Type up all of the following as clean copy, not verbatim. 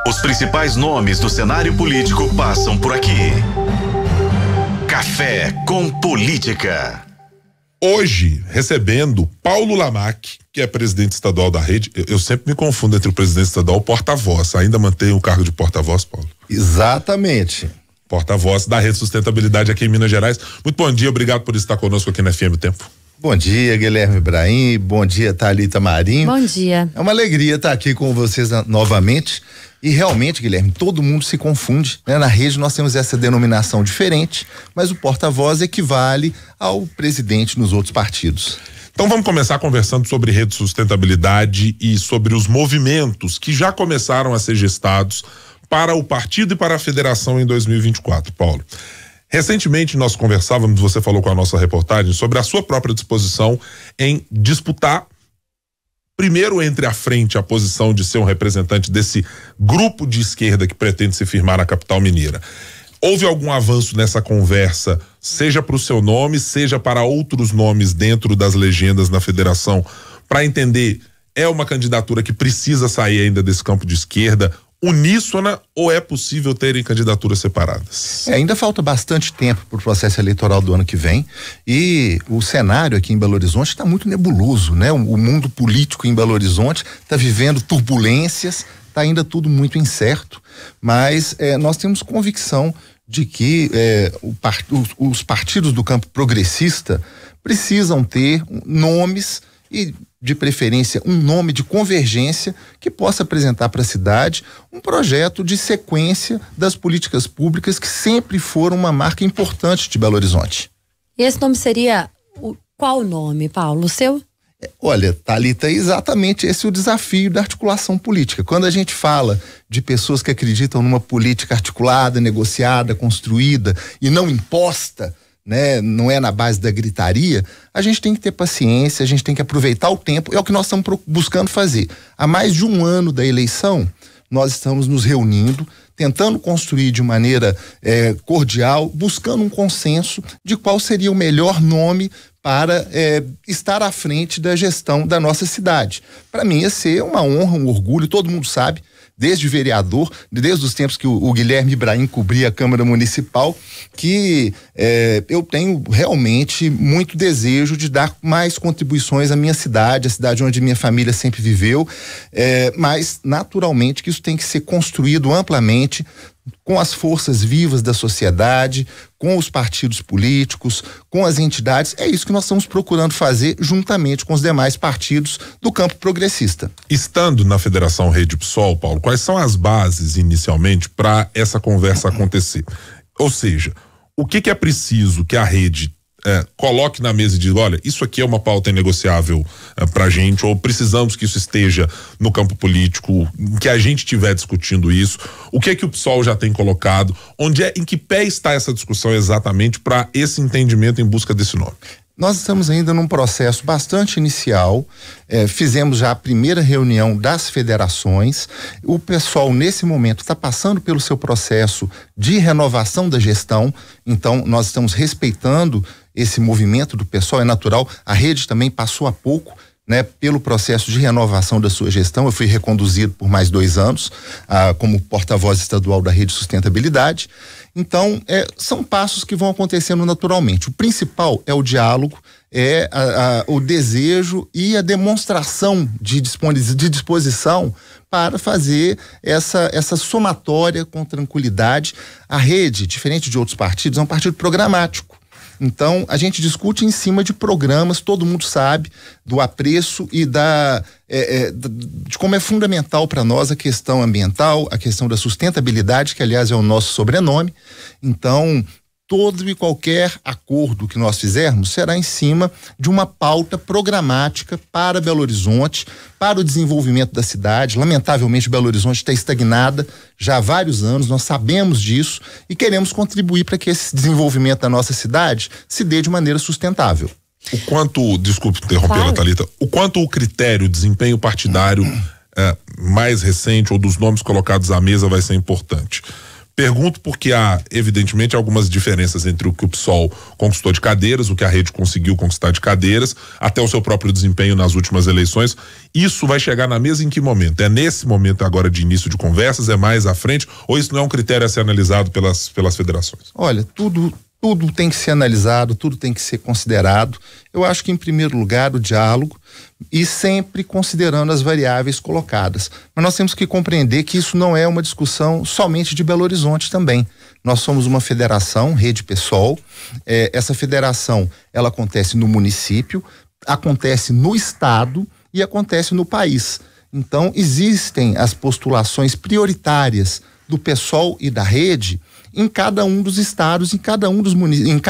Os principais nomes do cenário político passam por aqui. Café com Política. Hoje, recebendo Paulo Lamaque, que é presidente estadual da rede. Eu sempre me confundo entre o presidente estadual e o porta-voz. Ainda mantém o cargo de porta-voz, Paulo? Exatamente. Porta-voz da Rede Sustentabilidade aqui em Minas Gerais. Muito bom dia, obrigado por estar conosco aqui na FM Tempo. Bom dia, Guilherme Ibrahim. Bom dia, Thalita Marinho. Bom dia. É uma alegria estar aqui com vocês novamente. E realmente, Guilherme, todo mundo se confunde, né? Na rede nós temos essa denominação diferente, mas o porta-voz equivale ao presidente nos outros partidos. Então vamos começar conversando sobre rede sustentabilidade e sobre os movimentos que já começaram a ser gestados para o partido e para a federação em 2024, Paulo. Recentemente nós conversávamos, você falou com a nossa reportagem, sobre a sua própria disposição em disputar primeiro entre a frente a posição de ser um representante desse grupo de esquerda que pretende se firmar na capital mineira. Houve algum avanço nessa conversa, seja para o seu nome, seja para outros nomes dentro das legendas na federação, para entender, é uma candidatura que precisa sair ainda desse campo de esquerda, uníssona, ou é possível terem candidaturas separadas? Ainda falta bastante tempo para o processo eleitoral do ano que vem e o cenário aqui em Belo Horizonte está muito nebuloso, né? O mundo político em Belo Horizonte está vivendo turbulências, está ainda tudo muito incerto, mas nós temos convicção de que os partidos do campo progressista precisam ter nomes e, de preferência, um nome de convergência que possa apresentar para a cidade um projeto de sequência das políticas públicas que sempre foram uma marca importante de Belo Horizonte. E esse nome seria qual nome, Paulo? O seu? Olha, Thalita, exatamente esse é o desafio da articulação política. Quando a gente fala de pessoas que acreditam numa política articulada, negociada, construída e não imposta, né, não é na base da gritaria, a gente tem que ter paciência, a gente tem que aproveitar o tempo, é o que nós estamos buscando fazer. Há mais de um ano da eleição, nós estamos nos reunindo, tentando construir de maneira cordial, buscando um consenso de qual seria o melhor nome para estar à frente da gestão da nossa cidade. Para mim ia ser uma honra, um orgulho, todo mundo sabe, desde vereador, desde os tempos que o Guilherme Ibrahim cobria a Câmara Municipal, que eu tenho realmente muito desejo de dar mais contribuições à minha cidade, a cidade onde minha família sempre viveu, mas naturalmente que isso tem que ser construído amplamente com as forças vivas da sociedade, com os partidos políticos, com as entidades. É isso que nós estamos procurando fazer juntamente com os demais partidos do campo progressista. Estando na Federação Rede PSOL, Paulo, quais são as bases inicialmente para essa conversa acontecer? Ou seja, o que é preciso que a rede coloque na mesa e diga, olha, isso aqui é uma pauta inegociável pra gente, ou precisamos que isso esteja no campo político, que a gente estiver discutindo isso. O que é que o PSOL já tem colocado? Em que pé está essa discussão exatamente para esse entendimento em busca desse nome? Nós estamos ainda num processo bastante inicial, fizemos já a primeira reunião das federações, o pessoal nesse momento está passando pelo seu processo de renovação da gestão, então nós estamos respeitando esse movimento do pessoal, é natural, a rede também passou há pouco, né, pelo processo de renovação da sua gestão. Eu fui reconduzido por mais 2 anos como porta-voz estadual da Rede Sustentabilidade. Então, são passos que vão acontecendo naturalmente. O principal é o diálogo, o desejo e a demonstração de disposição para fazer essa somatória com tranquilidade. A rede, diferente de outros partidos, é um partido programático. Então, a gente discute em cima de programas, todo mundo sabe do apreço e de como é fundamental para nós a questão ambiental, a questão da sustentabilidade, que aliás é o nosso sobrenome. Então, todo e qualquer acordo que nós fizermos será em cima de uma pauta programática para Belo Horizonte, para o desenvolvimento da cidade. Lamentavelmente, Belo Horizonte está estagnada já há vários anos, nós sabemos disso e queremos contribuir para que esse desenvolvimento da nossa cidade se dê de maneira sustentável. Desculpe interromper, Thalita, o quanto o critério, desempenho partidário mais recente ou dos nomes colocados à mesa vai ser importante? Pergunto porque há, evidentemente, algumas diferenças entre o que o PSOL conquistou de cadeiras, o que a rede conseguiu conquistar de cadeiras, até o seu próprio desempenho nas últimas eleições. Isso vai chegar na mesa em que momento? É nesse momento agora de início de conversas? É mais à frente? Ou isso não é um critério a ser analisado pelas federações? Olha, tudo tem que ser analisado, tudo tem que ser considerado. Eu acho que, em primeiro lugar, o diálogo e sempre considerando as variáveis colocadas. Mas nós temos que compreender que isso não é uma discussão somente de Belo Horizonte também. Nós somos uma federação, Rede PSOL. Essa federação, ela acontece no município, acontece no estado e acontece no país. Então, existem as postulações prioritárias do PSOL e da Rede em cada um dos estados, em cada um dos municípios,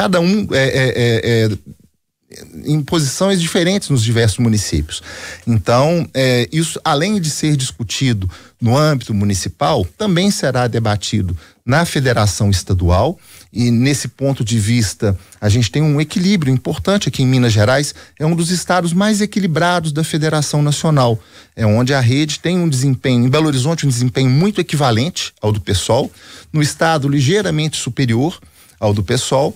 em posições diferentes nos diversos municípios. Então, isso, além de ser discutido no âmbito municipal, também será debatido na federação estadual, e nesse ponto de vista a gente tem um equilíbrio importante aqui em Minas Gerais. É um dos estados mais equilibrados da Federação Nacional, onde a rede tem um desempenho, em Belo Horizonte, um desempenho muito equivalente ao do PSOL, no estado ligeiramente superior ao do PSOL,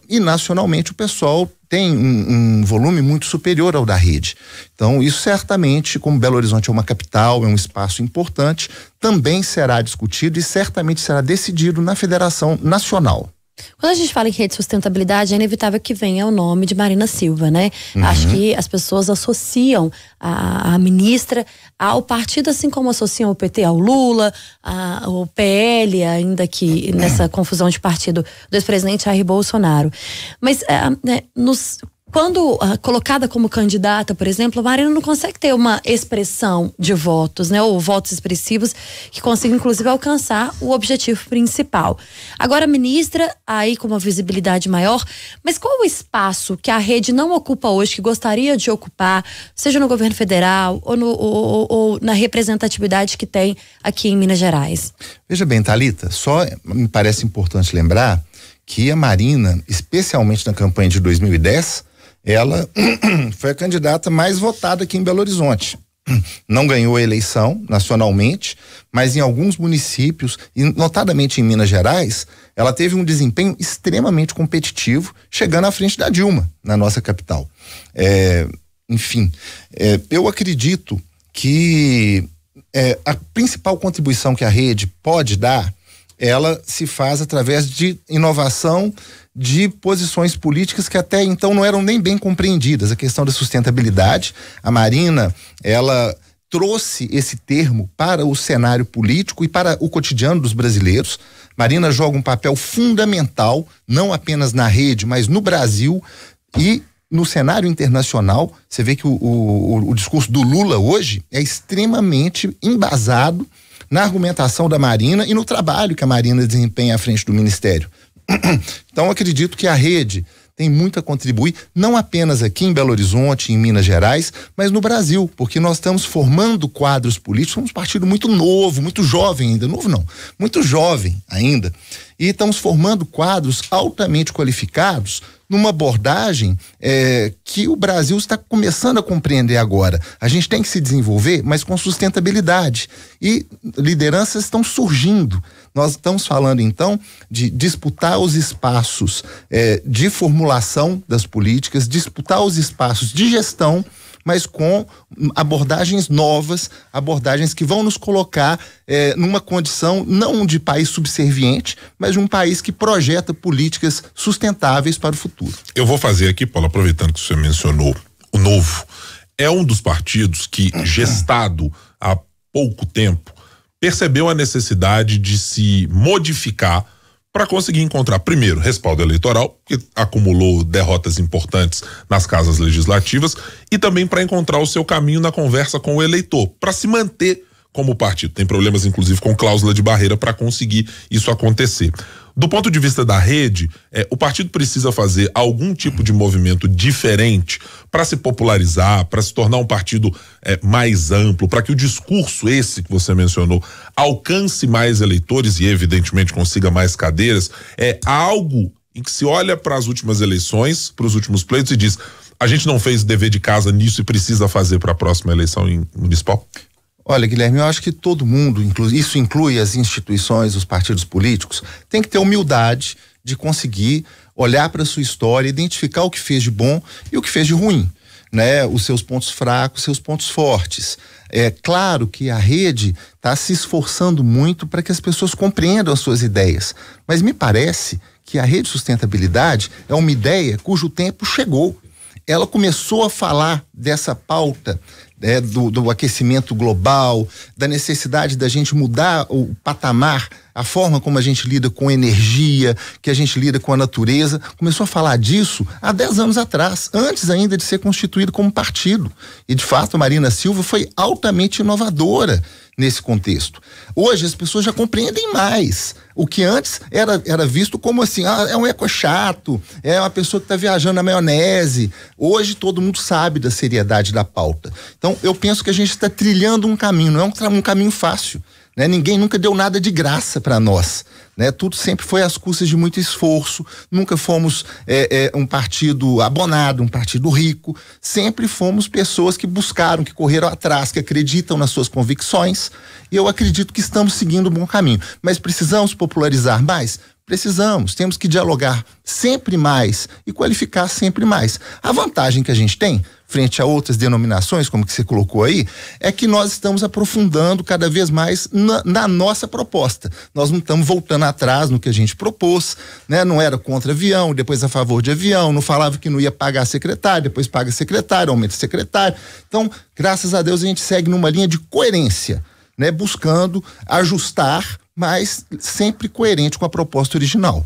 e nacionalmente o PSOL tem um volume muito superior ao da rede. Então, isso certamente, como Belo Horizonte é uma capital, é um espaço importante, também será discutido e certamente será decidido na Federação Nacional. Quando a gente fala em rede de sustentabilidade, é inevitável que venha o nome de Marina Silva, né? Acho que as pessoas associam a ministra ao partido, assim como associam o PT ao Lula, o PL, ainda que nessa confusão de partido do ex-presidente Jair Bolsonaro. Mas quando colocada como candidata, por exemplo, a Marina não consegue ter uma expressão de votos, né? Ou votos expressivos que consigam, inclusive, alcançar o objetivo principal. Agora, a ministra, aí com uma visibilidade maior, mas qual o espaço que a rede não ocupa hoje, que gostaria de ocupar, seja no governo federal ou na representatividade que tem aqui em Minas Gerais? Veja bem, Thalita, só me parece importante lembrar que a Marina, especialmente na campanha de 2010, ela foi a candidata mais votada aqui em Belo Horizonte. Não ganhou a eleição nacionalmente, mas em alguns municípios, e notadamente em Minas Gerais, ela teve um desempenho extremamente competitivo, chegando à frente da Dilma, na nossa capital. Eu acredito que a principal contribuição que a rede pode dar, ela se faz através de inovação de posições políticas que até então não eram nem bem compreendidas. A questão da sustentabilidade, a Marina, ela trouxe esse termo para o cenário político e para o cotidiano dos brasileiros. Marina joga um papel fundamental, não apenas na rede, mas no Brasil e no cenário internacional. Você vê que o discurso do Lula hoje é extremamente embasado na argumentação da Marina e no trabalho que a Marina desempenha à frente do Ministério. Então, acredito que a rede tem muito a contribuir, não apenas aqui em Belo Horizonte, em Minas Gerais, mas no Brasil, porque nós estamos formando quadros políticos. Somos um partido muito novo, muito jovem ainda, novo não, muito jovem ainda, e estamos formando quadros altamente qualificados numa abordagem que o Brasil está começando a compreender agora. A gente tem que se desenvolver, mas com sustentabilidade, e lideranças estão surgindo. Nós estamos falando, então, de disputar os espaços de formulação das políticas, disputar os espaços de gestão, mas com abordagens novas, abordagens que vão nos colocar numa condição não de país subserviente, mas de um país que projeta políticas sustentáveis para o futuro. Eu vou fazer aqui, Paulo, aproveitando que você mencionou o Novo, é um dos partidos que, gestado há pouco tempo, percebeu a necessidade de se modificar para conseguir encontrar, primeiro, respaldo eleitoral, que acumulou derrotas importantes nas casas legislativas, e também para encontrar o seu caminho na conversa com o eleitor, para se manter como partido. Tem problemas, inclusive, com cláusula de barreira para conseguir isso acontecer. Do ponto de vista da rede, o partido precisa fazer algum tipo de movimento diferente para se popularizar, para se tornar um partido mais amplo, para que o discurso esse que você mencionou alcance mais eleitores e, evidentemente, consiga mais cadeiras. Há algo em que se olha para as últimas eleições, para os últimos pleitos e diz: a gente não fez dever de casa nisso e precisa fazer para a próxima eleição municipal? Olha, Guilherme, eu acho que todo mundo, isso inclui as instituições, os partidos políticos, tem que ter humildade de conseguir olhar para a sua história, identificar o que fez de bom e o que fez de ruim, né? Os seus pontos fracos, seus pontos fortes. É claro que a rede está se esforçando muito para que as pessoas compreendam as suas ideias, mas me parece que a Rede Sustentabilidade é uma ideia cujo tempo chegou. Ela começou a falar dessa pauta do aquecimento global, da necessidade da gente mudar o patamar, a forma como a gente lida com energia, que a gente lida com a natureza. Começou a falar disso há 10 anos atrás, antes ainda de ser constituído como partido. E de fato a Marina Silva foi altamente inovadora nesse contexto. Hoje as pessoas já compreendem mais. O que antes era visto como assim, é um eco chato, é uma pessoa que está viajando na maionese. Hoje todo mundo sabe da seriedade da pauta. Então eu penso que a gente está trilhando um caminho, não é um caminho fácil, né? Ninguém nunca deu nada de graça para nós, né? Tudo sempre foi às custas de muito esforço, nunca fomos um partido abonado, um partido rico, sempre fomos pessoas que buscaram, que correram atrás, que acreditam nas suas convicções, e eu acredito que estamos seguindo um bom caminho. Mas precisamos popularizar mais? Precisamos, temos que dialogar sempre mais e qualificar sempre mais. A vantagem que a gente tem, frente a outras denominações, como que você colocou aí, é que nós estamos aprofundando cada vez mais na nossa proposta. Nós não estamos voltando atrás no que a gente propôs, né? Não era contra avião, depois a favor de avião, não falava que não ia pagar secretário, depois paga secretário, aumenta secretário. Então, graças a Deus, a gente segue numa linha de coerência, né? Buscando ajustar, mas sempre coerente com a proposta original.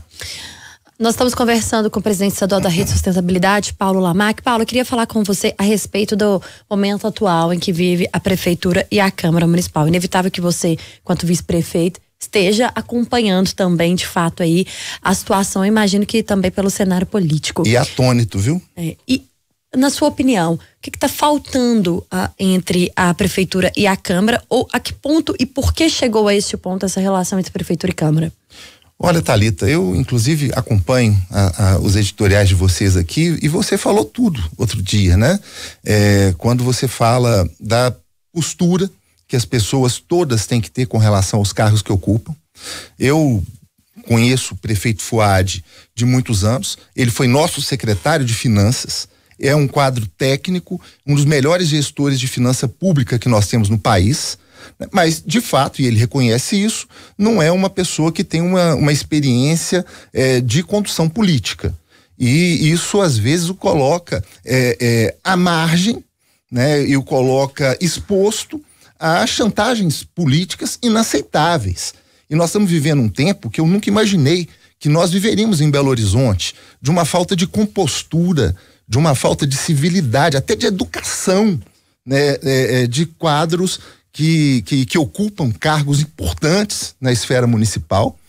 Nós estamos conversando com o presidente estadual da Rede Sustentabilidade, Paulo Lamaque. Paulo, eu queria falar com você a respeito do momento atual em que vive a Prefeitura e a Câmara Municipal. Inevitável que você, enquanto vice-prefeito, esteja acompanhando também, de fato, aí a situação, eu imagino que também pelo cenário político. E atônito, viu? E, na sua opinião, o que está faltando entre a Prefeitura e a Câmara, ou a que ponto e por que chegou a este ponto essa relação entre Prefeitura e Câmara? Olha, Thalita, eu inclusive acompanho os editoriais de vocês aqui e você falou tudo outro dia, né? Quando você fala da postura que as pessoas todas têm que ter com relação aos cargos que ocupam. Eu conheço o prefeito Fuad de muitos anos, ele foi nosso secretário de Finanças, é um quadro técnico, um dos melhores gestores de finança pública que nós temos no país. Mas, de fato, e ele reconhece isso, não é uma pessoa que tem uma experiência de condução política. E isso, às vezes, o coloca à margem, né, e o coloca exposto a chantagens políticas inaceitáveis. E nós estamos vivendo um tempo que eu nunca imaginei que nós viveríamos em Belo Horizonte, de uma falta de compostura, de uma falta de civilidade, até de educação, né, de quadros que ocupam cargos importantes na esfera municipal,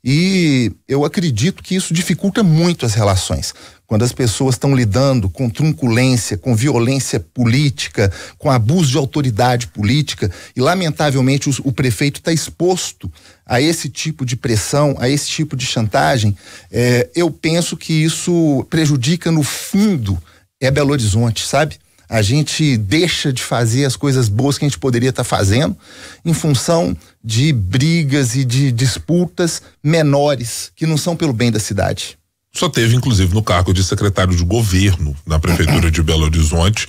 e eu acredito que isso dificulta muito as relações. Quando as pessoas estão lidando com truculência, com violência política, com abuso de autoridade política, e lamentavelmente o prefeito está exposto a esse tipo de pressão, a esse tipo de chantagem, eu penso que isso prejudica no fundo Belo Horizonte, sabe? A gente deixa de fazer as coisas boas que a gente poderia estar fazendo em função de brigas e de disputas menores que não são pelo bem da cidade. Só teve, inclusive, no cargo de secretário de governo na Prefeitura de Belo Horizonte,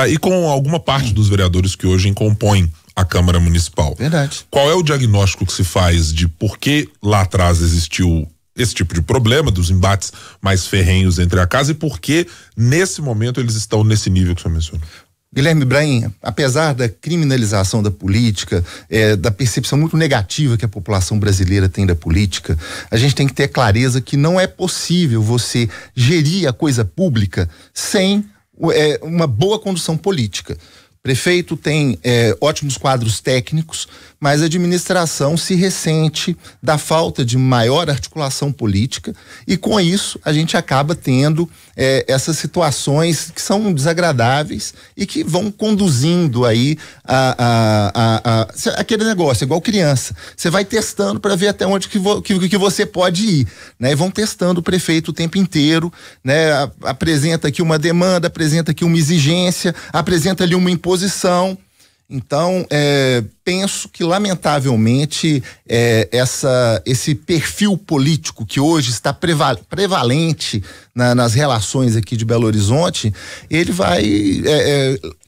e com alguma parte dos vereadores que hoje compõem a Câmara Municipal. Verdade. Qual é o diagnóstico que se faz de por que lá atrás existiu esse tipo de problema, dos embates mais ferrenhos entre a casa, e por que nesse momento eles estão nesse nível que você mencionou? Guilherme Brain, apesar da criminalização da política, da percepção muito negativa que a população brasileira tem da política, a gente tem que ter clareza que não é possível você gerir a coisa pública sem uma boa condução política. O prefeito tem ótimos quadros técnicos, mas a administração se ressente da falta de maior articulação política, e com isso a gente acaba tendo essas situações que são desagradáveis e que vão conduzindo aí aquele negócio, igual criança. Você vai testando para ver até onde que você pode ir, né? E vão testando o prefeito o tempo inteiro, né? Apresenta aqui uma demanda, apresenta aqui uma exigência, apresenta ali uma imposição. Então, penso que, lamentavelmente, esse perfil político que hoje está prevalente nas relações aqui de Belo Horizonte, ele vai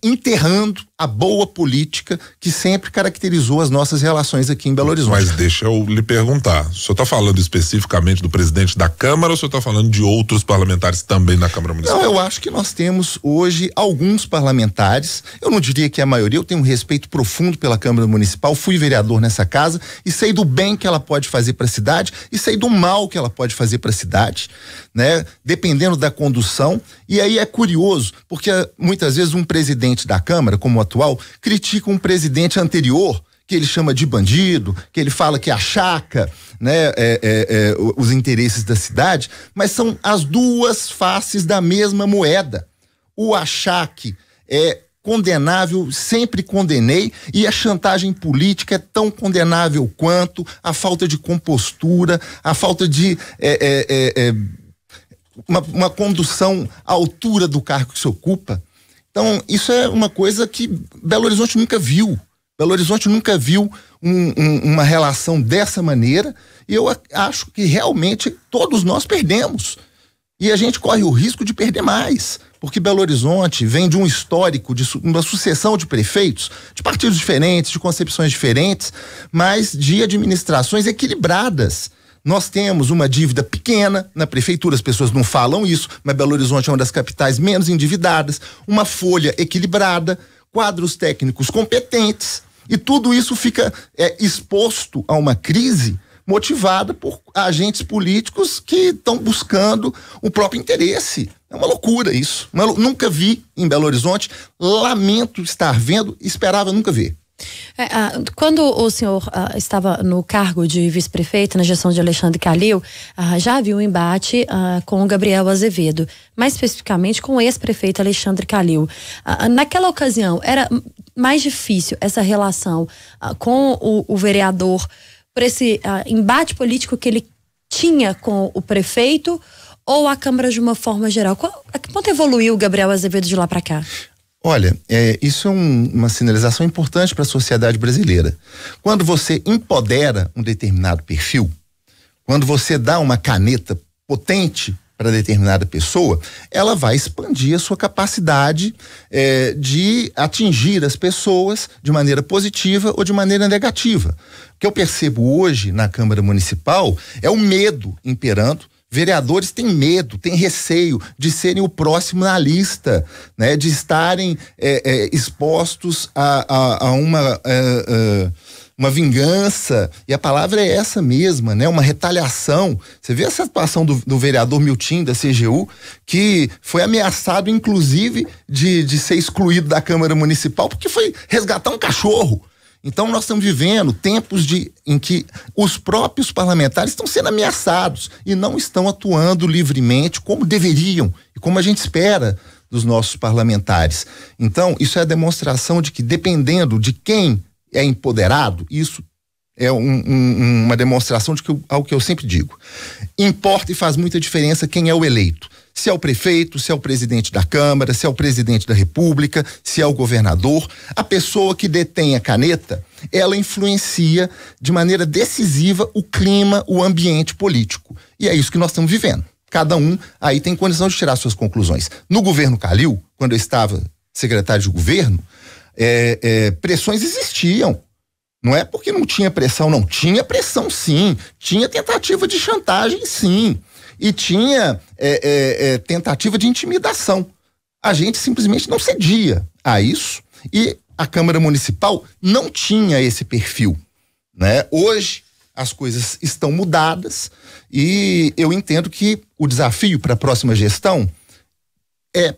enterrando a boa política que sempre caracterizou as nossas relações aqui em Belo Horizonte. Mas deixa eu lhe perguntar, o senhor está falando especificamente do presidente da Câmara ou o senhor está falando de outros parlamentares também na Câmara Municipal? Não, eu acho que nós temos hoje alguns parlamentares, eu não diria que é a maioria, eu tenho um respeito profundo pela Câmara Municipal, fui vereador nessa casa e sei do bem que ela pode fazer para a cidade e sei do mal que ela pode fazer para a cidade, né? Dependendo da condução. E aí é curioso, porque muitas vezes um presidente da Câmara, como o atual, critica um presidente anterior, que ele chama de bandido, que ele fala que achaca, né, os interesses da cidade, mas são as duas faces da mesma moeda. O achaque é condenável, sempre condenei, e a chantagem política é tão condenável quanto a falta de compostura, a falta de uma condução à altura do cargo que se ocupa. Então, isso é uma coisa que Belo Horizonte nunca viu. Belo Horizonte nunca viu uma relação dessa maneira, e eu acho que realmente todos nós perdemos. E a gente corre o risco de perder mais, porque Belo Horizonte vem de um histórico, de uma sucessão de prefeitos, de partidos diferentes, de concepções diferentes, mas de administrações equilibradas. Nós temos uma dívida pequena na prefeitura, as pessoas não falam isso, mas Belo Horizonte é uma das capitais menos endividadas, uma folha equilibrada, quadros técnicos competentes, e tudo isso fica exposto a uma crise motivada por agentes políticos que estão buscando o próprio interesse. É uma loucura isso. Nunca vi em Belo Horizonte, lamento estar vendo, esperava nunca ver. Quando o senhor estava no cargo de vice-prefeito na gestão de Alexandre Calil, já havia um embate com o Gabriel Azevedo, mais especificamente com o ex-prefeito Alexandre Calil. Naquela ocasião, era mais difícil essa relação com o vereador por esse embate político que ele tinha com o prefeito, ou a Câmara de uma forma geral? A que ponto evoluiu o Gabriel Azevedo de lá para cá? Olha, isso é uma sinalização importante para a sociedade brasileira. Quando você empodera um determinado perfil, quando você dá uma caneta potente para determinada pessoa, ela vai expandir a sua capacidade de atingir as pessoas de maneira positiva ou de maneira negativa. O que eu percebo hoje na Câmara Municipal é o medo imperando. Vereadores têm medo, têm receio de serem o próximo na lista, né? De estarem expostos a uma vingança, e a palavra é essa mesma, né? Uma retaliação. Você vê essa situação do vereador Miltim, da CGU, que foi ameaçado, inclusive, de ser excluído da Câmara Municipal porque foi resgatar um cachorro. Então nós estamos vivendo tempos em que os próprios parlamentares estão sendo ameaçados e não estão atuando livremente como deveriam e como a gente espera dos nossos parlamentares. Então isso é a demonstração de que, dependendo de quem é empoderado, isso é uma demonstração de algo que eu sempre digo. Importa e faz muita diferença quem é o eleito. Se é o prefeito, se é o presidente da Câmara, se é o presidente da República, se é o governador, a pessoa que detém a caneta, ela influencia de maneira decisiva o clima, o ambiente político. E é isso que nós estamos vivendo. Cada um aí tem condição de tirar suas conclusões. No governo Calil, quando eu estava secretário de governo, pressões existiam. Não é porque não tinha pressão, não. Tinha pressão, sim. Tinha tentativa de chantagem, sim. E tinha tentativa de intimidação. A gente simplesmente não cedia a isso, e a Câmara Municipal não tinha esse perfil, né? Hoje as coisas estão mudadas e eu entendo que o desafio para a próxima gestão é,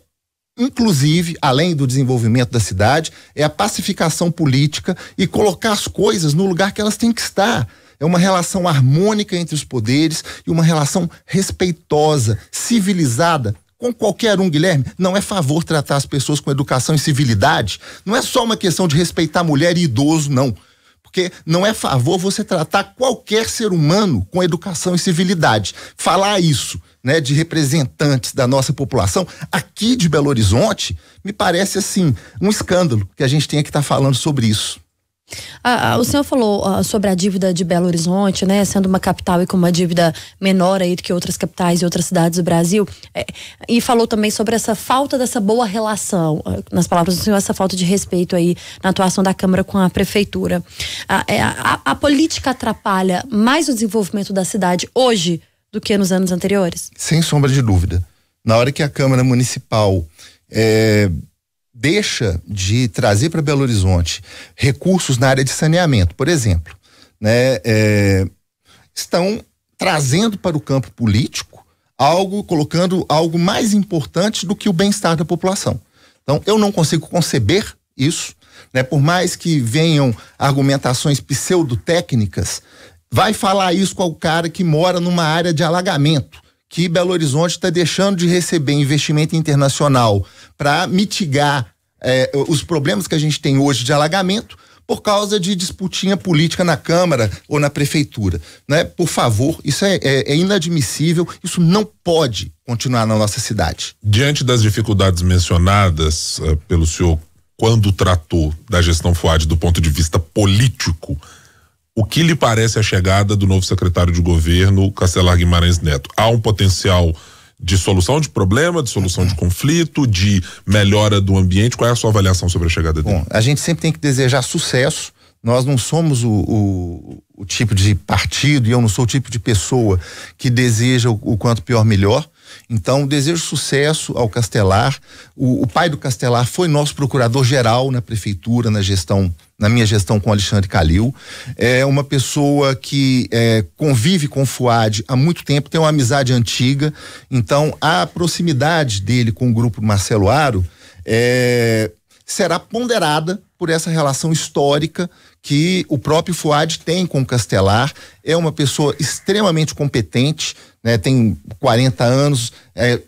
inclusive, além do desenvolvimento da cidade, é a pacificação política e colocar as coisas no lugar que elas têm que estar. É uma relação harmônica entre os poderes e uma relação respeitosa, civilizada com qualquer um, Guilherme. Não é favor tratar as pessoas com educação e civilidade. Não é só uma questão de respeitar mulher e idoso, não. Porque não é favor você tratar qualquer ser humano com educação e civilidade. Falar isso né, de representantes da nossa população aqui de Belo Horizonte, me parece assim um escândalo que a gente tenha que estar falando sobre isso. O senhor falou sobre a dívida de Belo Horizonte, né, sendo uma capital e com uma dívida menor aí do que outras capitais e outras cidades do Brasil, e falou também sobre essa falta dessa boa relação, nas palavras do senhor, essa falta de respeito aí na atuação da Câmara com a Prefeitura. A política atrapalha mais o desenvolvimento da cidade hoje do que nos anos anteriores? Sem sombra de dúvida. Na hora que a Câmara Municipal deixa de trazer para Belo Horizonte recursos na área de saneamento, por exemplo, né, estão trazendo para o campo político colocando algo mais importante do que o bem-estar da população. Então, eu não consigo conceber isso, né, por mais que venham argumentações pseudotécnicas, vai falar isso com o cara que mora numa área de alagamento, que Belo Horizonte está deixando de receber investimento internacional para mitigar os problemas que a gente tem hoje de alagamento por causa de disputinha política na Câmara ou na Prefeitura, né? Por favor, isso é inadmissível, isso não pode continuar na nossa cidade. Diante das dificuldades mencionadas pelo senhor quando tratou da gestão Fuad do ponto de vista político, o que lhe parece a chegada do novo secretário de governo, Castelar Guimarães Neto? Há um potencial de solução de problema, de solução de conflito, de melhora do ambiente? Qual é a sua avaliação sobre a chegada dele? Bom, a gente sempre tem que desejar sucesso. Nós não somos o tipo de partido, e eu não sou o tipo de pessoa que deseja o quanto pior melhor. Então, desejo sucesso ao Castelar. O pai do Castelar foi nosso procurador-geral na prefeitura, na minha gestão com Alexandre Calil. É uma pessoa que convive com o Fuad há muito tempo, tem uma amizade antiga. Então, a proximidade dele com o grupo Marcelo Aro será ponderada por essa relação histórica que o próprio Fuad tem com o Castelar. É uma pessoa extremamente competente, né? Tem 40 anos,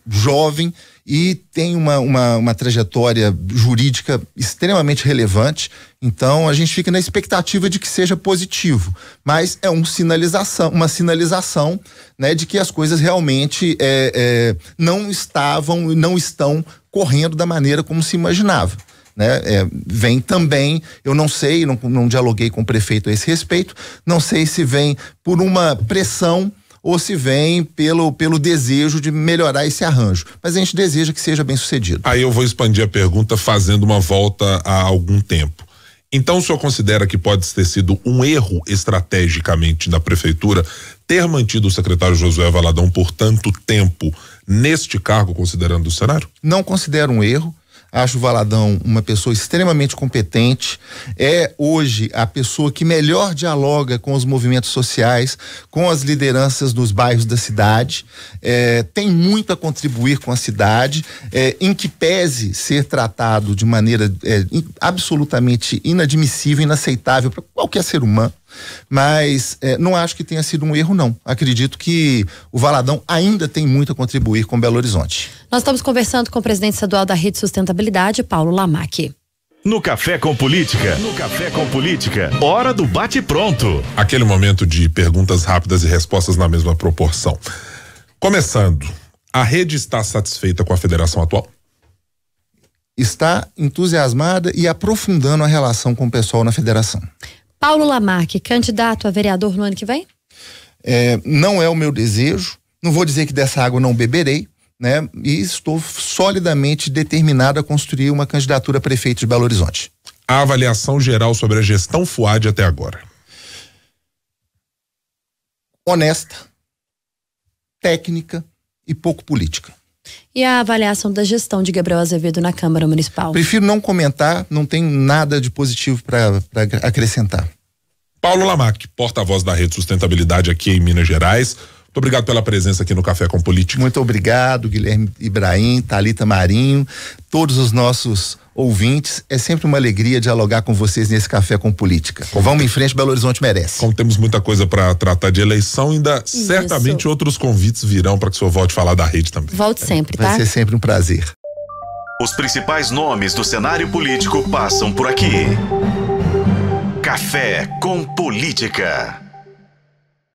jovem e tem uma trajetória jurídica extremamente relevante. Então a gente fica na expectativa de que seja positivo, mas é uma sinalização, né, de que as coisas realmente não estão correndo da maneira como se imaginava. Né? Vem também, eu não sei, não dialoguei com o prefeito a esse respeito, não sei se vem por uma pressão ou se vem pelo desejo de melhorar esse arranjo, mas a gente deseja que seja bem sucedido. Aí eu vou expandir a pergunta fazendo uma volta há algum tempo. Então o senhor considera que pode ter sido um erro estrategicamente da prefeitura ter mantido o secretário Josué Valadão por tanto tempo neste cargo, considerando o cenário? Não considero um erro. Acho o Valadão uma pessoa extremamente competente, é hoje a pessoa que melhor dialoga com os movimentos sociais, com as lideranças dos bairros da cidade, tem muito a contribuir com a cidade, em que pese ser tratado de maneira absolutamente inadmissível, inaceitável para qualquer ser humano. Mas não acho que tenha sido um erro, não. Acredito que o Valadão ainda tem muito a contribuir com Belo Horizonte. Nós estamos conversando com o presidente estadual da Rede Sustentabilidade, Paulo Lamaque. No Café com Política, hora do bate-pronto. Aquele momento de perguntas rápidas e respostas na mesma proporção. Começando, a rede está satisfeita com a federação atual? Está entusiasmada e aprofundando a relação com o pessoal na federação. Paulo Lamaque, candidato a vereador no ano que vem? Não é o meu desejo, não vou dizer que dessa água não beberei, né? E estou solidamente determinado a construir uma candidatura a prefeito de Belo Horizonte. A avaliação geral sobre a gestão Fuad até agora? Honesta, técnica e pouco política. E a avaliação da gestão de Gabriel Azevedo na Câmara Municipal? Prefiro não comentar, não tenho nada de positivo para acrescentar. Paulo Lamaque, porta-voz da Rede Sustentabilidade aqui em Minas Gerais. Muito obrigado pela presença aqui no Café com Política. Muito obrigado, Guilherme Ibrahim, Thalita Marinho, todos os nossos ouvintes. É sempre uma alegria dialogar com vocês nesse Café com Política. Vamos em frente, Belo Horizonte merece. Como temos muita coisa para tratar de eleição, ainda certamente outros convites virão para que o senhor volte a falar da rede também. Volte sempre, tá? Vai ser sempre um prazer. Os principais nomes do cenário político passam por aqui. Café com Política.